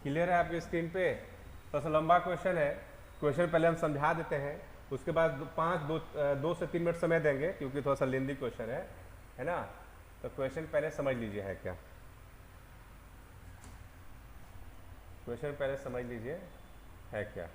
Clear है आपकी screen पे? थोड़ा सा लंबा क्वेश्चन है, क्वेश्चन पहले हम समझा देते हैं, उसके बाद 2 से 3 मिनट समय देंगे क्योंकि थोड़ा सा लेंदी क्वेश्चन है ना। तो क्वेश्चन पहले समझ लीजिए है क्या, क्वेश्चन पहले समझ लीजिए है क्या।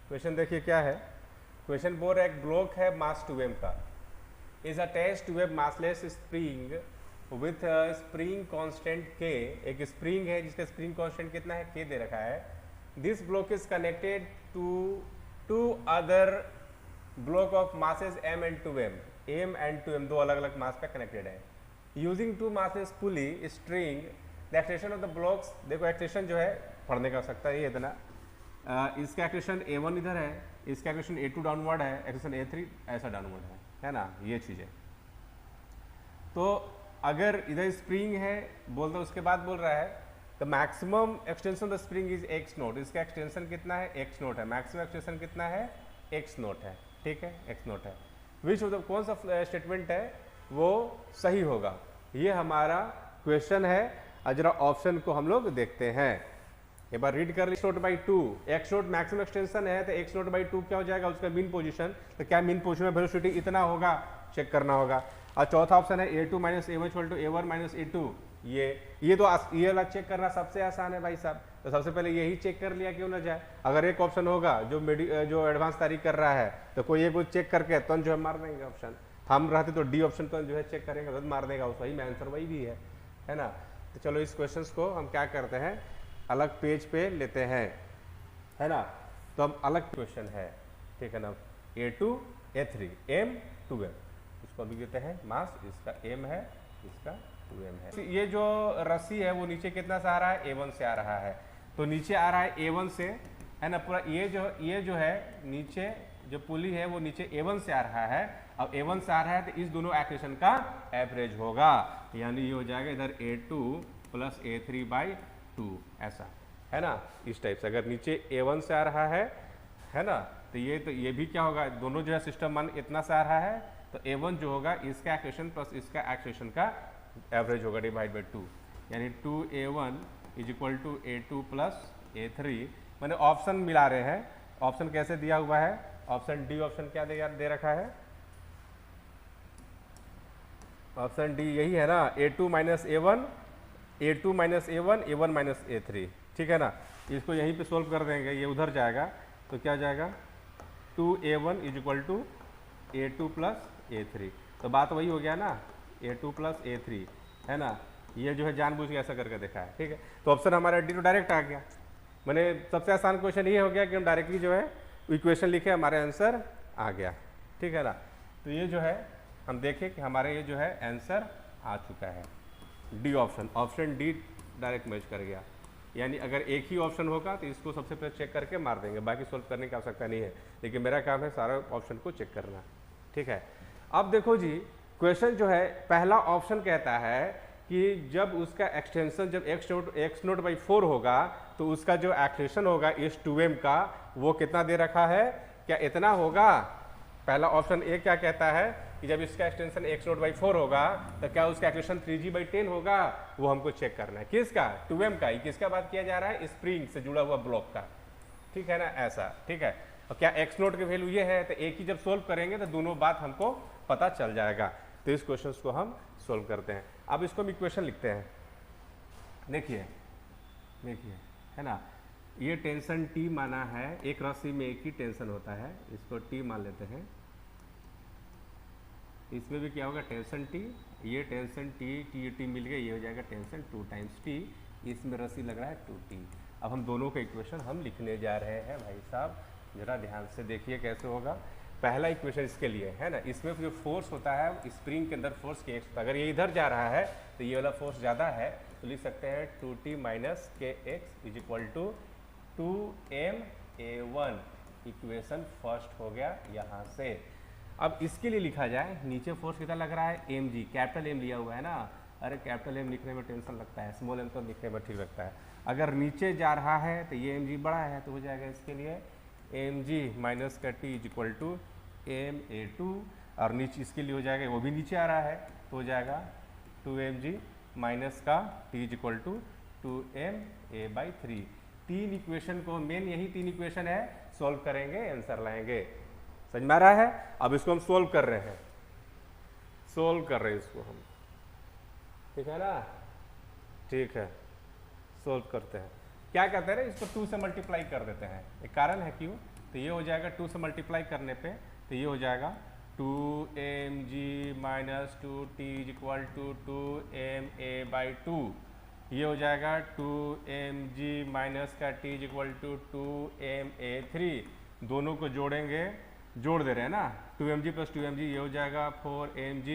क्वेश्चन देखिए क्या है। क्वेश्चन बोल रहा है एक ब्लॉक है मास 2m का, is attached to a massless spring with spring constant k। एक स्प्रिंग है जिसका स्प्रिंग कांस्टेंट कितना है, k दे रखा है। This block is connected to 2 other block of masses m and 2m। m and 2m दो अलग अलग मास पे कनेक्टेड है। Using 2 masses pulley string the extension of the blocks, देखो एक्सटेंशन जो है पढ़ने का आवश्यकता है ये इतना, इसका एक्सटेंशन A1 इधर है, इसका एक्सटेंशन A2 डाउनवर्ड है, एक्सटेंशन A3 ऐसा डाउनवर्ड है ना, ये चीज़ें। तो अगर इधर स्प्रिंग है बोल दो, उसके बाद बोल रहा है the maximum extension of the spring is x note, इसका एक्सटेंशन कितना है, x नोट है, मैक्सिमम एक्सटेंशन कितना है, x नोट है, ठीक है, x नोट है। विच ऑफ द कौन सा स्टेटमेंट है वो सही होगा, ये हमारा क्वेश्चन है। जरा ऑप्शन को हम लोग देखते हैं, एक बार रीड कर ली। x note by 2, x note maximum extension है तो x नोट बाई 2 क्या हो जाएगा, उसका मीन पोजीशन। तो क्या मीन पोजीशन में वेलोसिटी इतना होगा, चेक करना होगा। और चौथा ऑप्शन है A2 minus A1 equal to A1 minus A2। ये तो ये वाला चेक करना सबसे आसान है भाई साहब, तो सबसे पहले यही चेक कर लिया क्यों ना जाए। अगर एक ऑप्शन होगा जो एडवांस तारीख कर रहा है तो कोई एक चेक करके तो जो है मार देंगे ऑप्शन, हम रहते तो डी ऑप्शन तो जो है चेक करेंगे तो मार देगा, वही में आंसर वही भी है ना। तो चलो इस क्वेश्चन को हम क्या करते हैं, अलग पेज पे लेते हैं, है ना। तो अब अलग क्वेश्चन है, ठीक है ना, A2 A3 M 2m, इसको अभी कहते हैं मास, इसका m है, इसका 2m है। ये जो रस्सी है वो नीचे कितना से आ रहा है, A1 से आ रहा है, तो नीचे आ रहा है A1 से, है ना। पूरा ये जो है नीचे जो पुली है वो नीचे A1 से आ रहा है। अब A1 से आ रहा है तो इस दोनों एक्सेशन का एवरेज होगा, यानी ये हो जाएगा इधर A2 प्लस A3 बाई 2, ऐसा है ना, इस टाइप से। अगर नीचे A1 से आ रहा है ना, तो ये भी क्या होगा, दोनों जो है सिस्टम मान इतना से आ रहा है, तो A1 जो होगा इसका एक्सेशन प्लस इसका एक्सेशन का एवरेज होगा डिवाइड बाई 2, यानी 2A1 is equal to A2 plus A3। मैंने ऑप्शन मिला रहे हैं, ऑप्शन कैसे दिया हुआ है, ऑप्शन डी ऑप्शन क्या दे रखा है, ऑप्शन डी यही है ना, A2 minus A1 A2 minus A1 A1 minus A3, ठीक है ना। इसको यहीं पे सोल्व कर देंगे, ये उधर जाएगा तो क्या जाएगा 2A1 is equal to A2 plus A3, तो बात वही हो गया ना, A2 प्लस A3, है ना। ये जो है जानबूझ के ऐसा करके देखा है, ठीक है। तो ऑप्शन हमारा डी तो डायरेक्ट आ गया। मैंने सबसे आसान क्वेश्चन ये हो गया कि हम डायरेक्टली जो है इक्वेशन लिखे, हमारे आंसर आ गया, ठीक है ना। तो ये जो है हम देखें कि हमारे ये जो है आंसर आ चुका है, D option, option D direct match कर गया। यानी अगर एक ही ऑप्शन होगा तो इसको सबसे पहले चेक करके मार देंगे, बाकी सोल्व करने की आवश्यकता नहीं है, लेकिन मेरा काम है सारा ऑप्शन को चेक करना, ठीक है। अब देखो जी, क्वेश्चन जो है पहला ऑप्शन कहता है कि जब उसका एक्सटेंशन जब एक्स नोट बाई 4 होगा तो उसका जो एक्सटेंशन होगा इस 2m का वो कितना दे रखा है, क्या इतना होगा। पहला ऑप्शन ए क्या कहता है कि जब इसका एक्सटेंशन x नोट बाई 4 होगा तो क्या उसका एक्सटेंशन 3g बाई 10 होगा, वो हमको चेक करना है। किसका, 2m का, किसका बात किया जा रहा है, स्प्रिंग से जुड़ा हुआ ब्लॉक का, ठीक है ना, ऐसा, ठीक है। और क्या x नोट की वैल्यू ये है, तो एक ही जब सोल्व करेंगे तो दोनों बात हमको पता चल जाएगा। तो इस क्वेश्चन को हम सोल्व करते हैं। अब इसको हम इक्वेशन लिखते हैं, देखिए है ना, ये टेंशन T माना है, एक रस्सी में एक ही टेंशन होता है, इसको T मान लेते हैं। इसमें भी क्या होगा, टेंशन T, ये टेंशन T मिल गया, ये हो जाएगा टेंशन 2 टाइम्स T, इसमें रस्सी लग रहा है 2T। अब हम दोनों का इक्वेशन हम लिखने जा रहे हैं भाई साहब, जरा ध्यान से देखिए कैसे होगा। पहला इक्वेशन इसके लिए है ना, इसमें जो फोर्स होता है स्प्रिंग के अंदर फोर्स के एक्स, अगर ये इधर जा रहा है तो ये वाला फोर्स ज़्यादा है, तो लिख सकते हैं 2T minus KX is equal to 2MA1। Equation first हो गया यहाँ से। अब इसके लिए लिखा जाए, नीचे फोर्स कितना लग रहा है, mg, कैपिटल M लिया हुआ है ना, अरे कैपिटल M लिखने में टेंशन लगता है, स्मॉल m तो लिखने में ठीक लगता है। अगर नीचे जा रहा है तो ये mg बड़ा है, तो हो जाएगा इसके लिए mg माइनस का t is equal to MA2। और नीचे इसके लिए हो जाएगा, वो भी नीचे आ रहा है, तो हो जाएगा 2mg माइनस का t is equal to 2ma/3। तीन इक्वेशन को, मेन यही तीन इक्वेशन है, सॉल्व करेंगे, आंसर लाएंगे। समझ में आ रहा है? अब इसको हम सोल्व कर रहे हैं, सोल्व कर रहे हैं इसको हम, ठीक है ना? ठीक है, सोल्व करते हैं। क्या कहते हैं, इसको 2 से मल्टीप्लाई कर देते हैं, एक कारण है क्यों, तो ये हो जाएगा 2 से मल्टीप्लाई करने पे, तो ये हो जाएगा 2mg minus 2t is equal to 2ma/2। ये हो जाएगा 2mg माइनस का t is equal to 2ma/3। दोनों को जोड़ेंगे, जोड़ दे रहे हैं ना, 2mg प्लस 2mg, ये हो जाएगा 4mg,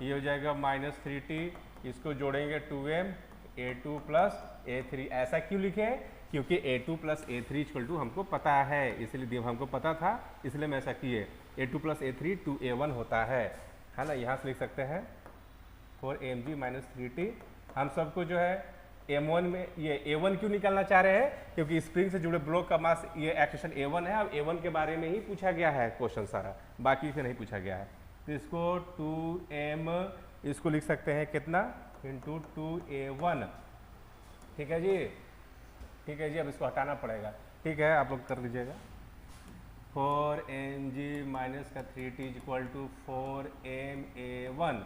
ये हो जाएगा माइनस 3t, इसको जोड़ेंगे 2ma2 प्लस a3। ऐसा क्यों लिखे? क्योंकि a2 plus a3 equal to हमको पता है, इसलिए हमको पता था, इसलिए मैं ऐसा किए। a2 प्लस a3 2a1 होता है ना? यहाँ से लिख सकते हैं 4mg माइनस 3t। हम सबको जो है m1 में ये a1 क्यों निकालना चाह रहे हैं? क्योंकि स्प्रिंग से जुड़े ब्लॉक का मास, ये एक्सेशन a1 है। अब a1 के बारे में ही पूछा गया है क्वेश्चन सारा, बाकी से नहीं पूछा गया है। तो इसको 2m, इसको लिख सकते हैं कितना, इंटू 2a1। ठीक है जी, ठीक है जी। अब इसको हटाना पड़ेगा, ठीक है, आप लोग कर दीजिएगा। 4mg माइनस का 3t is equal to 4ma1।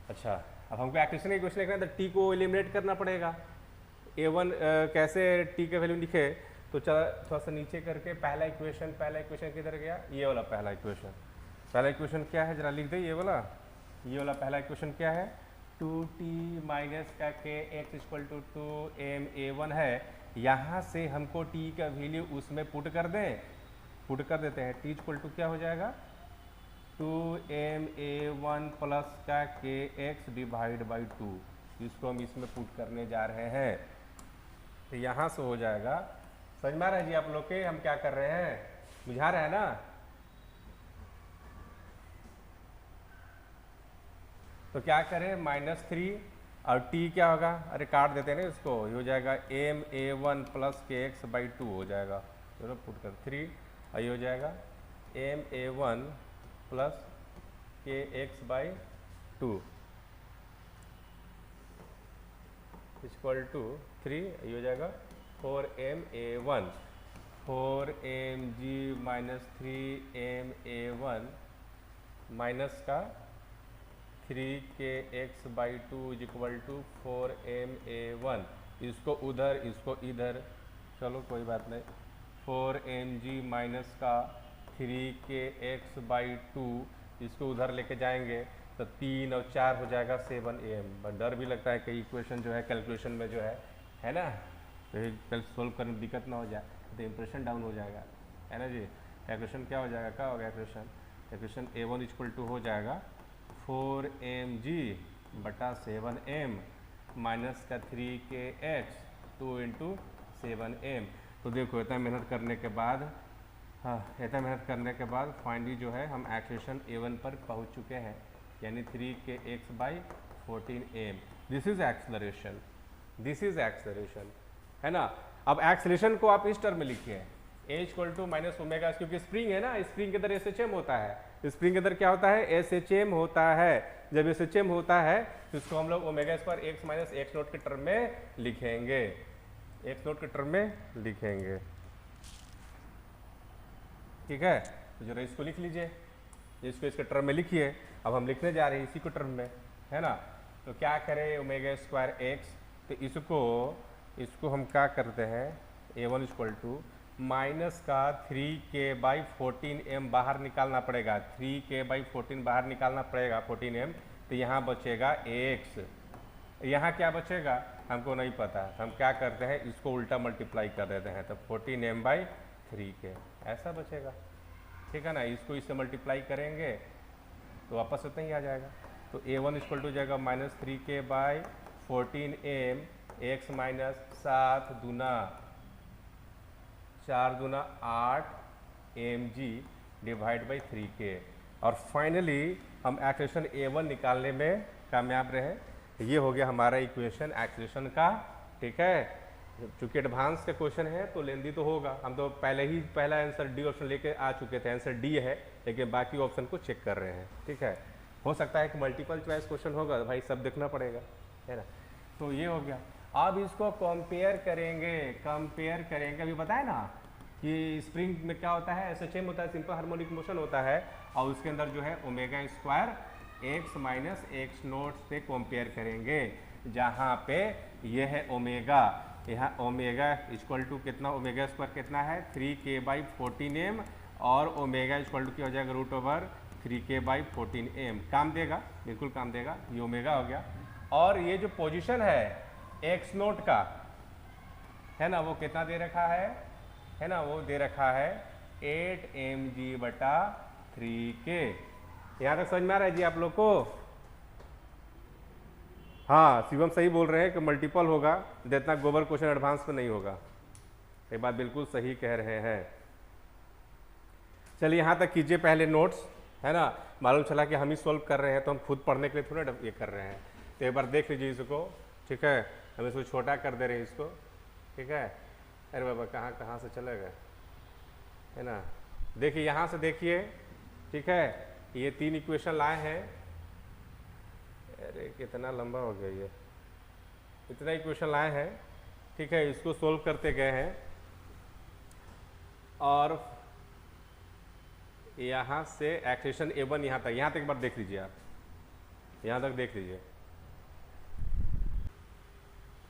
अच्छा, अब हमको एक्सेशन का क्वेश्चन लिखना है, तो t को एलिमिनेट करना पड़ेगा। a1 कैसे t का वैल्यू लिखे, तो थोड़ा सा नीचे करके पहला इक्वेशन किधर गया, ये वाला पहला इक्वेशन। पहला इक्वेशन क्या है, जरा लिख दे, ये वाला पहला इक्वेशन क्या है, 2t माइनस का kx इक्वल टू 2ma1 है। यहाँ से हमको t का वैल्यू उसमें पुट कर देते हैं। t इक्वल टू क्या हो जाएगा, 2ma1 प्लस का kx डिवाइड बाई 2। इसको हम इसमें पुट करने जा रहे हैं, तो यहाँ से हो जाएगा। समझ में आ रहा है जी आप लोग के हम क्या कर रहे हैं, बुझा रहे हैं ना? तो क्या करें, -3 और t क्या होगा, अरे काट देते हैं ना इसको, ये हो जाएगा ma1 प्लस kx बाई 2 हो जाएगा। चलो पुट कर 3, और ये हो जाएगा ma1 plus kx by 2 equal to 3, ये हो जाएगा 4ma1। 4mg minus 3ma1 minus का 3kx by 2 is equal to 4ma1। इसको उधर, इसको इधर, चलो कोई बात नहीं। 4mg माइनस का 3kx बाई 2, इसको उधर लेके जाएंगे तो 3 और 4 हो जाएगा 7am। बट डर भी लगता है कई इक्वेशन जो है कैलकुलेशन में जो है ना, तो कल सोल्व करने में दिक्कत ना हो जाए, तो इंप्रेशन डाउन हो जाएगा, है ना जी। एक्वेशन क्या हो जाएगा, क्या होगा एक्वेशन a1 इक्वल टू हो जाएगा 4mg बटा 7m माइनस का 3kx 2 इंटू 7m। तो देखो इतना मेहनत करने के बाद, इतना मेहनत करने के बाद फाइनली जो है हम एक्सेलेरेशन a1 पर पहुंच चुके हैं, यानी 3kx by 14m। This is acceleration, है ना। अब एक्सेलरेशन को आप इस टर्म में लिखिए, a equal to minus omega, क्योंकि स्प्रिंग है ना, स्प्रिंग के अंदर SHM होता है। स्प्रिंग के अंदर क्या होता है, SHM होता है। जब SHM होता है तो इसको हम लोग omega square x minus x note के टर्म में लिखेंगे, x नोट के टर्म में लिखेंगे, ठीक है। तो जरा इसको लिख लीजिए, इसको इसके टर्म में लिखिए। अब हम लिखने जा रहे हैं इसी को टर्म में, है ना। तो क्या करें, ओमेगा स्क्वायर x, तो इसको हम क्या करते हैं, a1 इक्वल टू माइनस का 3k बाई 14m बाहर निकालना पड़ेगा, 3k बाई 14 बाहर निकालना पड़ेगा 14m। तो यहाँ बचेगा x, यहाँ क्या बचेगा हमको नहीं पता, हम क्या करते हैं इसको उल्टा मल्टीप्लाई कर देते हैं, तो 14m बाई 3k ऐसा बचेगा, ठीक है ना। इसको इससे मल्टीप्लाई करेंगे तो वापस उतना ही आ जाएगा। तो a1 इक्वल टू जाएगा minus 3k by 14m, x minus 7 दूना 4 दूना 8 mg डिवाइड बाई 3k। और फाइनली हम एक्सेलरेशन a1 निकालने में कामयाब रहे। ये हो गया हमारा इक्वेशन एक्सेलरेशन का, ठीक है। चूंकि एडवांस का क्वेश्चन है तो लेंदी तो होगा, हम तो पहले ही पहला आंसर डी ऑप्शन लेके आ चुके थे, आंसर डी है, लेकिन बाकी ऑप्शन को चेक कर रहे हैं। ठीक है, हो सकता है कि मल्टीपल चॉइस क्वेश्चन होगा तो भाई सब देखना पड़ेगा, है ना। तो ये हो गया। अब इसको कंपेयर करेंगे, अभी बताया ना कि स्प्रिंग में क्या होता है, SHM होता है, सिंपल हार्मोनिक मोशन होता है, और उसके अंदर जो है omega square x minus x note से कंपेयर करेंगे, जहाँ पे ये है ओमेगा, यहाँ ओमेगा इक्वल टू कितना, ओमेगा स्क्वायर कितना है 3k/14m, और ओमेगा इक्वल टू क्या हो जाएगा √3k/14m। काम देगा, बिल्कुल काम देगा, ये ओमेगा हो गया। और ये जो पोजीशन है एक्स नोट का, है ना, वो कितना दे रखा है ना, वो दे रखा है 8mg/3k। यहाँ तक समझ में आ रहा है जी आप लोग को? हाँ, शिवम सही बोल रहे हैं कि मल्टीपल होगा, जितना गोबर क्वेश्चन एडवांस में नहीं होगा, ये बात बिल्कुल सही कह रहे हैं। चलिए यहाँ तक कीजिए पहले नोट्स, है ना, मालूम चला कि हम ही सॉल्व कर रहे हैं तो हम खुद पढ़ने के लिए थोड़ा ये कर रहे हैं, तो एक बार देख लीजिए इसको। ठीक है, हम इसको छोटा कर दे रहे हैं इसको। ठीक है, अरे बाबा कहाँ से चले गए, है ना, देखिए यहाँ से देखिए। ठीक है, ये 3 इक्वेशन लाए हैं, अरे कितना लंबा हो गया ये, इतना इक्वेशन लाए हैं। ठीक है, इसको सोल्व करते गए हैं, और यहाँ से एक्सेशन A1 यहाँ तक एक बार देख लीजिए आप, यहाँ तक देख लीजिए,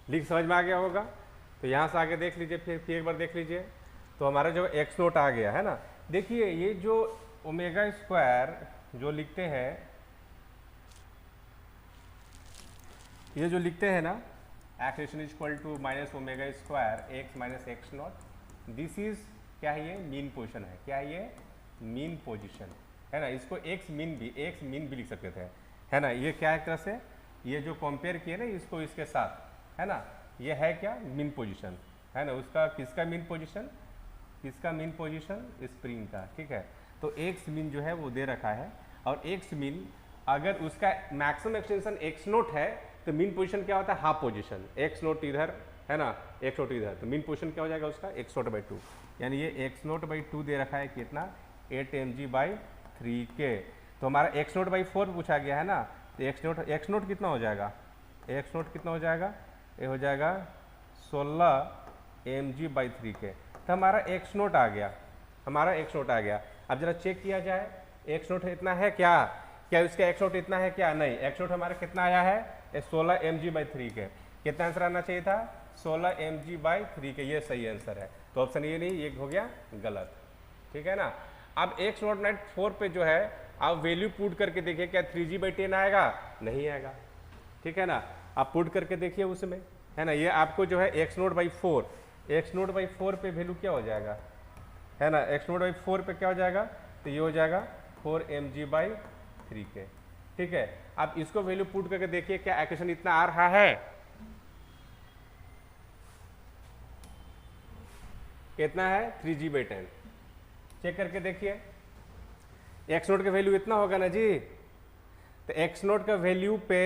लिख समझ में आ गया होगा। तो यहाँ से आगे देख लीजिए, फिर एक बार देख लीजिए, तो हमारा जो एक्स नोट आ गया है ना। देखिए ये जो ओमेगा स्क्वायर जो लिखते हैं, ये जो लिखते हैं ना, acceleration equal to minus omega square x minus x not, this is क्या है, ये मीन पोजीशन है। क्या है ये? मीन पोजीशन है ना। इसको एक्स मीन भी लिख सकते थे, है ना। ये क्या है, एक तरह से ये जो कंपेयर किए ना इसको इसके साथ, है ना, ये है क्या, मीन पोजीशन, है ना। उसका किसका मीन पोजीशन, स्प्रिंग का। ठीक है, तो एक्स मीन जो है वो दे रखा है, और एक्स मीन अगर उसका मैक्सिमम एक्सटेंशन एक्स नोट है तो मीन पोजीशन क्या होता है, हाफ पोजीशन। एक्स नोट इधर, है ना, एक्स नोट इधर, तो मीन पोजीशन क्या हो जाएगा उसका, एक्स नोट बाई 2, यानी ये एक्स नोट बाई 2 दे रखा है कितना, 8mg/3k। तो हमारा एक्स नोट बाई 4 पूछा गया है ना, तो एक्स नोट कितना हो जाएगा, ये हो जाएगा 16mg/3k। तो हमारा एक्स नोट आ गया, अब जरा चेक किया जाए, एक्स नोट इतना है क्या इसका एक्स नोट इतना है क्या, नहीं, एक्स नोट हमारा कितना आया है 16mg/3k। कितना आंसर आना चाहिए था, 16mg/3k, ये सही आंसर है। तो ऑप्शन ये नहीं, ये हो गया गलत। ठीक है ना। अब एक्स नोट 4 पे जो है आप वैल्यू पुट करके देखिए, क्या 3g/10 आएगा, नहीं आएगा। ठीक है ना, आप पुट करके देखिए उसमें, है ना। ये आपको जो है एक्स नोट बाई 4 पे वैल्यू क्या हो जाएगा, है ना, एक्स नोट बाई 4 पे क्या हो जाएगा, तो ये हो जाएगा 4mg/3k। ठीक है, अब इसको वैल्यू पुट करके देखिए क्या इक्वेशन इतना आ रहा है, कितना है 3g/10। चेक करके देखिए, एक्स नोट का वैल्यू इतना होगा ना जी, तो एक्स नोट का वैल्यू पे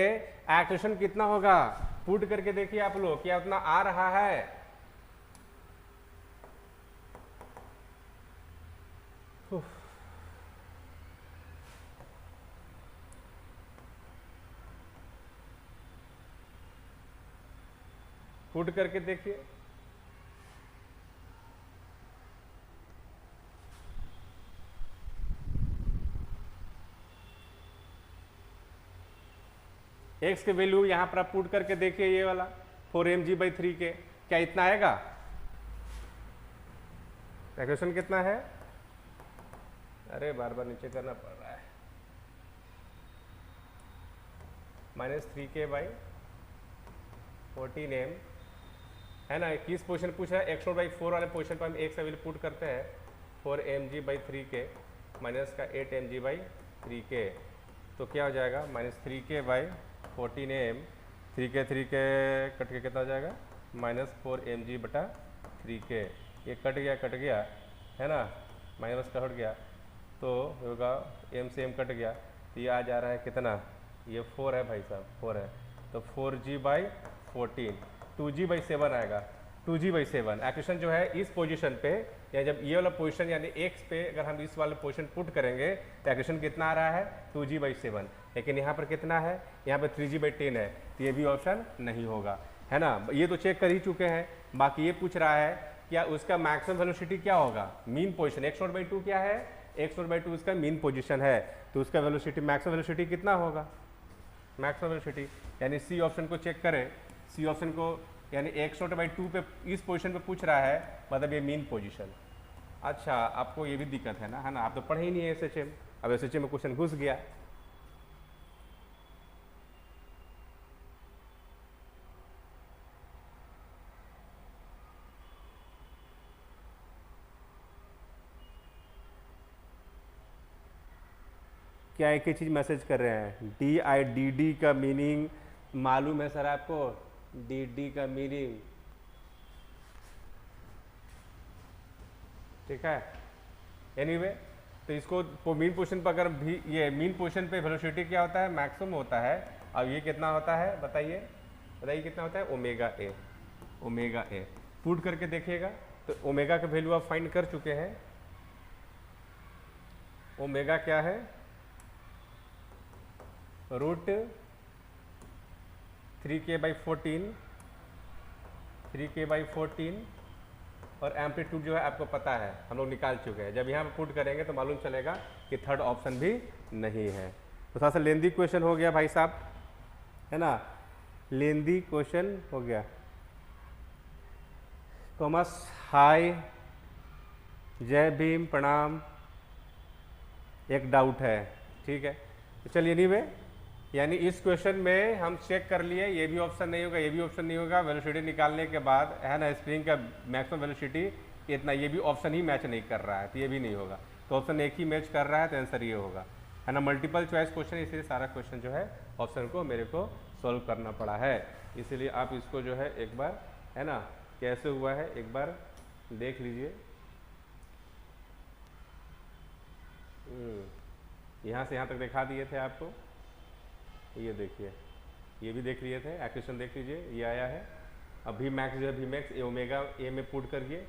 एक्सेशन कितना होगा, पुट करके देखिए आप लोग, क्या उतना आ रहा है। पुट करके देखिए, एक्स के वैल्यू यहाँ पर आप पुट करके देखिए, ये वाला 4mg/3k, क्या इतना आएगा, इक्वेशन कितना है, अरे बार बार नीचे करना पड़ रहा है, -3k/14m, है ना। किस पोजीशन पूछा है, एक्स नोट बाई 4 वाले पोजीशन पर हम एक से वैल्यू पुट करते हैं, 4mg/3k माइनस का 8mg/3k, तो क्या हो जाएगा, -3k/14m, 3k कट के कितना हो जाएगा, -4mg/3k। ये कट गया, है ना, माइनस का हट गया, तो होगा m से m कट गया, तो ये आ जा रहा है कितना, ये 4 है भाई साहब, 4 है, तो 4g/14, 2g/7 आएगा, 2g/7। एक्वेशन जो है इस पोजीशन पे, या जब ये वाला पोजीशन यानी x पे अगर हम इस वाले पोजीशन पुट करेंगे तो एक्वेशन कितना आ रहा है 2g/7, लेकिन यहाँ पर कितना है, यहाँ पर 3g/10 है, तो ये भी ऑप्शन नहीं होगा, है ना। ये तो चेक कर ही चुके हैं। बाकी ये पूछ रहा है क्या उसका मैक्सिमम वेलोसिटी क्या होगा, मीन पोजीशन। x0/2 क्या है, x0/2 उसका मीन पोजीशन है, तो उसका वेलोसिटी मैक्सिमम वेलोसिटी कितना होगा, मैक्सिमम वेलोसिटी। यानी सी ऑप्शन को चेक करें, सी ऑप्शन को यानी x0/2 पे इस पोजीशन पे पूछ रहा है, मतलब ये मीन पोजीशन। अच्छा, आपको ये भी दिक्कत है ना, आप तो पढ़े ही नहीं है SHM, अब SHM में क्वेश्चन घुस गया। क्या एक ही चीज़ मैसेज कर रहे हैं, DIDD का मीनिंग मालूम है सर आपको, DD का मीनिंग, ठीक है। एनीवे तो इसको मीन पोजीशन पर अगर भी, ये मीन पोजीशन पे वेलोसिटी क्या होता है, मैक्सिमम होता है। अब ये कितना होता है बताइए, बताइए कितना होता है, omega A, omega A put करके देखिएगा तो ओमेगा का वैल्यू आप फाइंड कर चुके हैं। ओमेगा क्या है, √3k/14, 3k/14, और एम्पलीट्यूड जो है आपको पता है, हम लोग निकाल चुके हैं। जब यहाँ पे पुट करेंगे तो मालूम चलेगा कि थर्ड ऑप्शन भी नहीं है। तो थोड़ा सा लेंदी क्वेश्चन हो गया भाई साहब, है ना, लेंदी क्वेश्चन हो गया। थॉमस हाय, जय भीम, प्रणाम। एक डाउट है, ठीक है, तो चलिए एनीवे, यानी इस क्वेश्चन में हम चेक कर लिए, ये भी ऑप्शन नहीं होगा, ये भी ऑप्शन नहीं होगा। वेलोसिटी निकालने के बाद, है ना, स्प्रिंग का मैक्सिमम वेलोसिटी इतना, ये भी ऑप्शन ही मैच नहीं कर रहा है, तो ये भी नहीं होगा। तो ऑप्शन एक ही मैच कर रहा है, तो आंसर ये होगा, है ना। मल्टीपल चॉइस क्वेश्चन, इसलिए सारा क्वेश्चन जो है ऑप्शन को मेरे को सॉल्व करना पड़ा है। इसीलिए आप इसको जो है एक बार, है ना, कैसे हुआ है एक बार देख लीजिए। यहाँ से यहाँ तक दिखा दिए थे आपको, ये देखिए, ये भी देख लिए थे, एक्वेशन देख लीजिए, ये आया है। अब V max जो है, V max ओमेगा ए में पुट करिए।